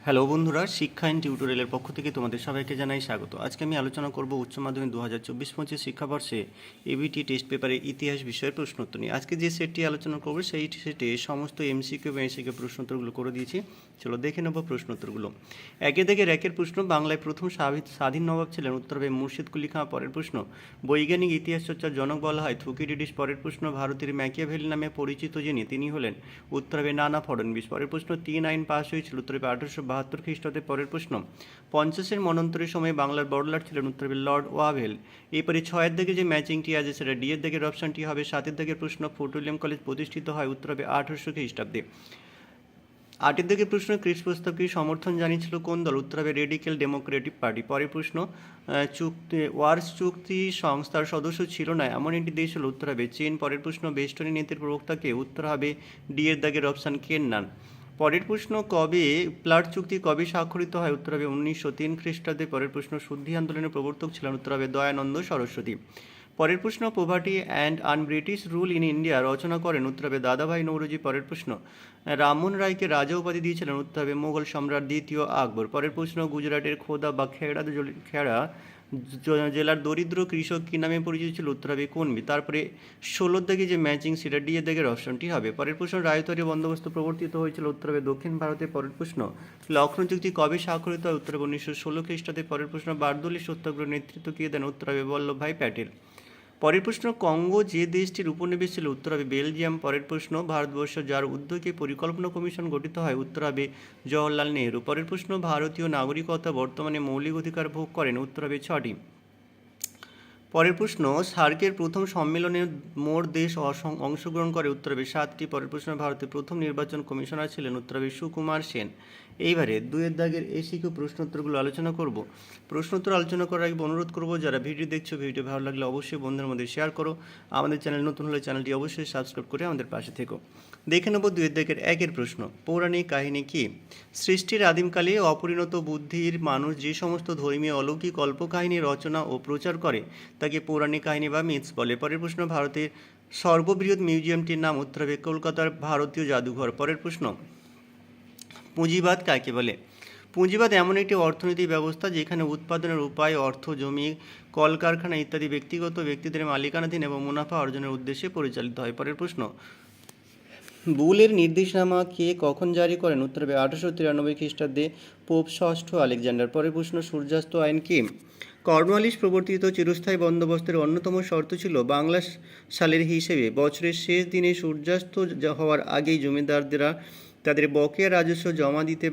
Hello বন্ধুরা, শিক্ষা in টিউটোরিয়ালের পক্ষ থেকে তোমাদের সবাইকে জানাই স্বাগত। আজকে আমি আলোচনা করব উচ্চ মাধ্যমিক 2024-25 শিক্ষাবর্ষে এবিটি টেস্ট পেপারের ইতিহাস বিষয়ের প্রশ্নোত্তর নিয়ে। আজকে যে সেটটি আলোচনা করব সেই সেটে সমস্ত এমসিকিউ এবং এসিকিউ প্রশ্নোত্তরগুলো করে দিয়েছি। চলো দেখে নেব প্রশ্নোত্তরগুলো। একে থেকে একের প্রশ্ন, বাংলায় প্রথম স্বাধীন নবাব ছিলেন, উত্তর হবে মুর্শিদ কুলি খাঁ। পরের প্রশ্ন, বৈজ্ঞানিক ইতিহাস চর্চার জনক বলা হয় থুকিডিডিস। পরের প্রশ্ন, ভারতের ম্যাকিয়াভেলি নামে পরিচিত যিনি, তিনি হলেন, উত্তর হবে নানা ফড়নবিস। পরের প্রশ্ন, 3 আইন পাশ হয়েছিল, উত্তর হবে 1872 খ্রিস্টাব্দে। পরের প্রশ্ন, 50-এর মন্বন্তরের সময় বাংলার বড়লাট ছিলেন, উত্তর হবে লর্ড ওয়াভেল। এরপরে 6-এর দিকে যে ম্যাচিংটি আছে সেটা ডি এর দিকের অপশনটি হবে। 7-এর দিকের প্রশ্ন, ফোর্ট উইলিয়াম কলেজ প্রতিষ্ঠিত হয়, উত্তর হবে 1800 খ্রিস্টাব্দে। 8-এর দিকের প্রশ্ন, ক্রিস প্রস্তাবকে সমর্থন জানিয়েছিল কোন দল, উত্তর হবে রেডিক্যাল ডেমোক্রেটিক পার্টি। পরের প্রশ্ন, ওয়ার্স চুক্তি সংস্থার সদস্য ছিল না এমন একটি দেশ হল, উত্তর হবে চীন। পরের প্রশ্ন, বেস্টনী নীতির প্রবক্তাকে, উত্তর হবে ডি এর দাগের অপশান কেননান। পরের প্রশ্ন, প্লাট চুক্তি কবে স্বাক্ষরিত হয়, উত্তর হবে 1903 খ্রিস্টাব্দে। পরের প্রশ্ন, শুদ্ধি আন্দোলনের প্রবর্তক ছিলেন, উত্তর হবে দয়ানন্দ সরস্বতী। পরের প্রশ্ন, poverty and un British rule in India রচনা করেন, উত্তর হবে দাদাভাই নৌরোজি। পরের প্রশ্ন, রামমোহন রায়কে রাজা উপাধি দিয়েছিলেন, উত্তর হবে মোগল সম্রাট দ্বিতীয় আকবর। পরের প্রশ্ন, গুজরাটের খোদা বা খেড়া জেলার দরিদ্র কৃষক কী নামে পরিচিত ছিল, উত্তর হবে কুনবি। তারপরে 16 দিকে যে ম্যাচিং সেটা ডি এর দিকের অপশনটি হবে। পরের প্রশ্ন, রায়তরী বন্দোবস্ত প্রবর্তিত হয়েছিল, উত্তর হবে দক্ষিণ ভারতে। পরের প্রশ্ন, লখনৌ চুক্তি কবে স্বাক্ষরিত হয়, উত্তর হবে 1916 খ্রিস্টাব্দে। পরের প্রশ্ন, বারদৌলি সত্যাগ্রহ নেতৃত্ব কে দেন, উত্তর হবে বল্লভভাই প্যাটেল। পরের প্রশ্ন, কঙ্গো যে দেশটির উপনিবেশ ছিল, উত্তর হবে বেলজিয়াম। পরের প্রশ্ন, ভারতবর্ষ যার উদ্যোগে পরিকল্পনা কমিশন গঠিত হয়, উত্তর হবে জওহরলাল নেহরু। পরের প্রশ্ন, ভারতীয় নাগরিকতা বর্তমানে মৌলিক অধিকার ভোগ করেন, উত্তর হবে 6টি। পরের প্রশ্ন, সার্কের প্রথম সম্মেলনে মোট দেশ অংশগ্রহণ করে, উত্তর হবে 7টি। পরের প্রশ্ন, ভারতের প্রথম নির্বাচন কমিশনার ছিলেন, উত্তর হবে সুকুমার সেন। এইবারে 2-এর দাগের এসিকিউ প্রশ্নোত্তরগুলো আলোচনা করব। প্রশ্নোত্তর আলোচনা করার আগে অনুরোধ করব, যারা ভিডিও দেখছো, ভিডিও ভালো লাগলে অবশ্যই বন্ধুদের মধ্যে শেয়ার করো। আমাদের চ্যানেল নতুন হলে চ্যানেলটি অবশ্যই সাবস্ক্রাইব করে আমাদের পাশে থেকো। দেখে নেব 2-এর দাগের 1-এর প্রশ্ন, পৌরাণিক কাহিনী কি? সৃষ্টির আদিমকালে অপরিণত বুদ্ধির মানুষ যে সমস্ত ধর্মীয় অলৌকিক কল্পকাহিনী রচনা ও প্রচার করে তাকে পৌরাণিক কাহিনী বা মিথস বলে। পরের প্রশ্ন, ভারতের সর্ববৃহৎ মিউজিয়ামটির নাম, উত্তর হবে কলকাতার ভারতীয় জাদুঘর। পরের প্রশ্ন, পুঁজিবাদ কাকে বলে? পুঁজিবাদ এমন একটি অর্থনৈতিক ব্যবস্থা যেখানে উৎপাদনের উপায়, অর্থ, জমি, কলকারখানা ইত্যাদি ব্যক্তিগত ব্যক্তিদের মালিকানাধীন এবং মুনাফা অর্জনের উদ্দেশ্যে পরিচালিত হয়। পরের প্রশ্ন, বুলের নির্দেশনামা কে কখন জারি করেন, উত্তর হবে 1893 খ্রিস্টাব্দে পোপ ষষ্ঠ আলেকজান্ডার। পরের প্রশ্ন, সূর্যাস্ত আইন কি? কর্নওয়ালিস প্রবর্তিত চিরস্থায়ী বন্দোবস্তের অন্যতম শর্ত ছিল বাংলা সালের হিসেবে বছরের শেষ দিনে সূর্যাস্ত হওয়ার আগেই জমিদারদেরা তাদের বকেয়া রাজস্ব জমা দিতে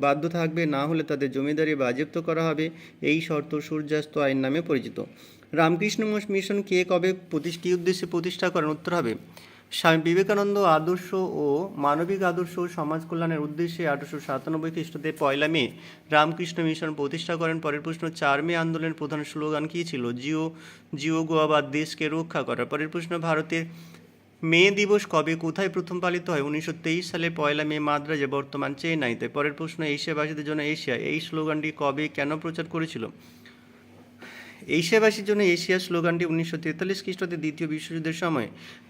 বাধ্য থাকবে, না হলে তাদের জমিদারি বাজেয়াপ্ত করা হবে। এই শর্ত সূর্যাস্ত আইন নামে পরিচিত। রামকৃষ্ণ মিশন কে কবে কী উদ্দেশ্যে প্রতিষ্ঠা করেন, উত্তর হবে স্বামী বিবেকানন্দ আদর্শ ও মানবিক আদর্শ ও সমাজ কল্যাণের উদ্দেশ্যে 1897 খ্রিস্টাব্দে 1 মে রামকৃষ্ণ মিশন প্রতিষ্ঠা করেন। পরের প্রশ্ন, 4 মে আন্দোলনের প্রধান স্লোগান কী ছিল? জিও গোয়া বা দেশকে রক্ষা করা। পরের প্রশ্ন, ভারতের মে দিবস কবে কোথায় প্রথম পালিত হয়? 1923 সালে 1 মে মাদ্রাজে, বর্তমান চেন্নাইতে। পরের প্রশ্ন, এশিয়াবাসীদের জন্য এশিয়া এই স্লোগানটি কবে কেন প্রচার করেছিল? এশিয়াবাসীর জন্য এশিয়া স্লোগানটি 1943 খ্রিস্টাব্দে দ্বিতীয় বিশ্বযুদ্ধের সময়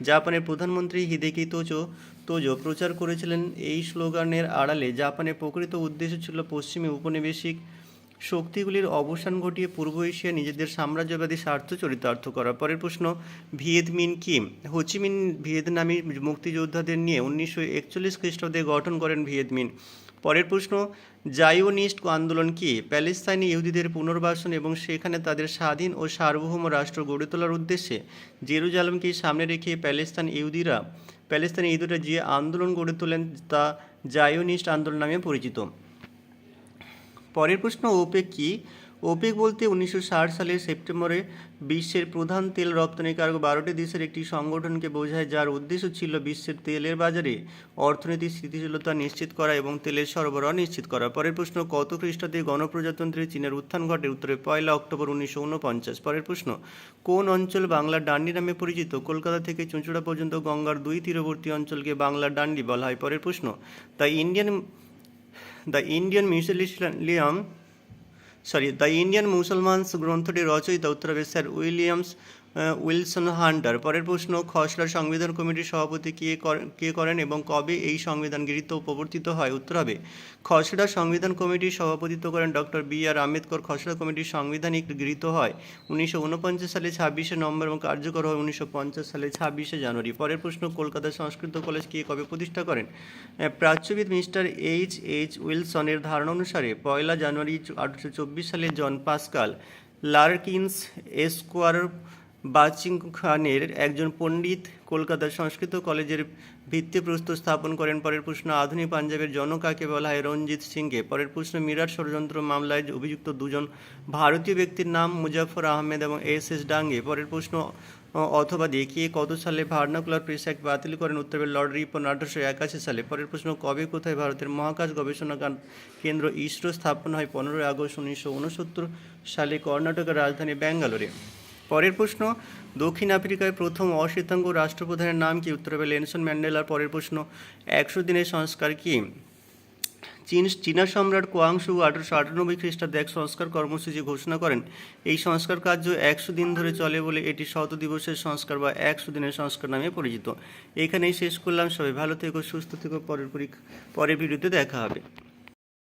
জাপানের প্রধানমন্ত্রী হিদেকি তোজো প্রচার করেছিলেন। এই স্লোগানের আড়ালে জাপানের প্রকৃত উদ্দেশ্য ছিল পশ্চিমী উপনিবেশিক শক্তিগুলির অবসান ঘটিয়ে পূর্ব এশিয়া নিজেদের সাম্রাজ্যবাদী স্বার্থ চরিতার্থ করা। পরের প্রশ্ন, ভিয়েতমিন কি? হোচিমিন ভিয়েতনামি মুক্তিযোদ্ধাদের নিয়ে 1941 খ্রিস্টাব্দে গঠন করেন ভিয়েতমিন। পরের প্রশ্ন, জায়োনিস্ট আন্দোলন কি? প্যালেস্তাইনি ইহুদিদের পুনর্বাসন এবং সেখানে তাদের স্বাধীন ও সার্বভৌম রাষ্ট্র গড়ে তোলার উদ্দেশ্যে জেরুজালেমকে সামনে রেখে প্যালেস্তাইনি ইহুদিরা যে আন্দোলন গড়ে তোলেন তা জায়োনিস্ট আন্দোলন নামে পরিচিত। পরের প্রশ্ন, ওপেক কি? ওপেক বলতে 1960 সালের সেপ্টেম্বরে বিশ্বের প্রধান তেল রপ্তানিকারক 12টি দেশের একটি সংগঠনকে বোঝায়, যার উদ্দেশ্য ছিল বিশ্বের তেলের বাজারে অর্থনৈতিক স্থিতিশীলতা নিশ্চিত করা এবং তেলের সরবরাহ নিশ্চিত করা। পরের প্রশ্ন, কত খ্রিস্টাব্দে গণপ্রজাতন্ত্রী চীনের উত্থান ঘটে? উত্তরে 1 অক্টোবর 1949। পরের প্রশ্ন, কোন অঞ্চল বাংলার ডান্ডি নামে পরিচিত? কলকাতা থেকে চুঁচুড়া পর্যন্ত গঙ্গার 2 তীরবর্তী অঞ্চলকে বাংলার ডান্ডি বলা হয়। পরের প্রশ্ন, দ্য ইন্ডিয়ান মুসলমানস গ্রন্থটির রচয়িতা, উত্তর হবে স্যার উইলসন হান্টার। পরের প্রশ্ন, খসড়া সংবিধান কমিটির সভাপতি কে করেন এবং কবে এই সংবিধান গৃহীত ও প্রবর্তিত হয়? উত্তর হবে খসড়া সংবিধান কমিটির সভাপতিত্ব করেন ডক্টর বি.আর. আম্বেদকর। খসড়া কমিটির সাংবিধানিক গৃহীত হয় 1949 সালে 26শে নভেম্বর এবং কার্যকর হয় 1950 সালে 26শে জানুয়ারি। পরের প্রশ্ন, কলকাতা সংস্কৃত কলেজ কে কবে প্রতিষ্ঠা করেন? প্রাচ্যবিদ মিস্টার এইচ উইলসনের ধারণা অনুসারে 1 জানুয়ারি 1824 সালে জন পাস্কাল লার্কিন্স এস্কোয়ার বাচিংখানের একজন পণ্ডিত কলকাতা সংস্কৃত কলেজের ভিত্তিপ্রস্তর স্থাপন করেন। পরের প্রশ্ন, আধুনিক পাঞ্জাবের জনক কাকে বলা হয়? রঞ্জিত সিংকে। পরের প্রশ্ন, মিরাট ষড়যন্ত্র মামলায় অভিযুক্ত দুজন ভারতীয় ব্যক্তির নাম? মুজাফর আহমেদ এবং এস ডাঙ্গে। পরের প্রশ্ন, অথবা কে কত সালে ভার্নাকুলার প্রেস অ্যাক্ট বাতিল করেন? উত্তর হবে লর্ড রিপন 1881 সালে। পরের প্রশ্ন, কবে কোথায় ভারতের মহাকাশ গবেষণা কেন্দ্র ইসরো স্থাপন হয়? 15 আগস্ট 1969 সালে কর্ণাটকের রাজধানী ব্যাঙ্গালোরে। পরের প্রশ্ন, দক্ষিণ আফ্রিকায় প্রথম অশ্বেতাঙ্গ রাষ্ট্রপ্রধানের নাম কি? উত্তর হবে নেলসন ম্যান্ডেলার। পরের প্রশ্ন, 100 দিনের সংস্কার কি? চীনা সম্রাট কোয়াংশু 1898 খ্রিস্টাব্দে এক সংস্কার কর্মসূচি ঘোষণা করেন। এই সংস্কার কার্য 100 দিন ধরে চলে বলে এটি 100 দিবসের সংস্কার বা 100 দিনের সংস্কার নামে পরিচিত। এখানেই শেষ করলাম। সবাই ভালো থেকো, সুস্থ থেকো। পরের ভিডিওতে দেখা হবে।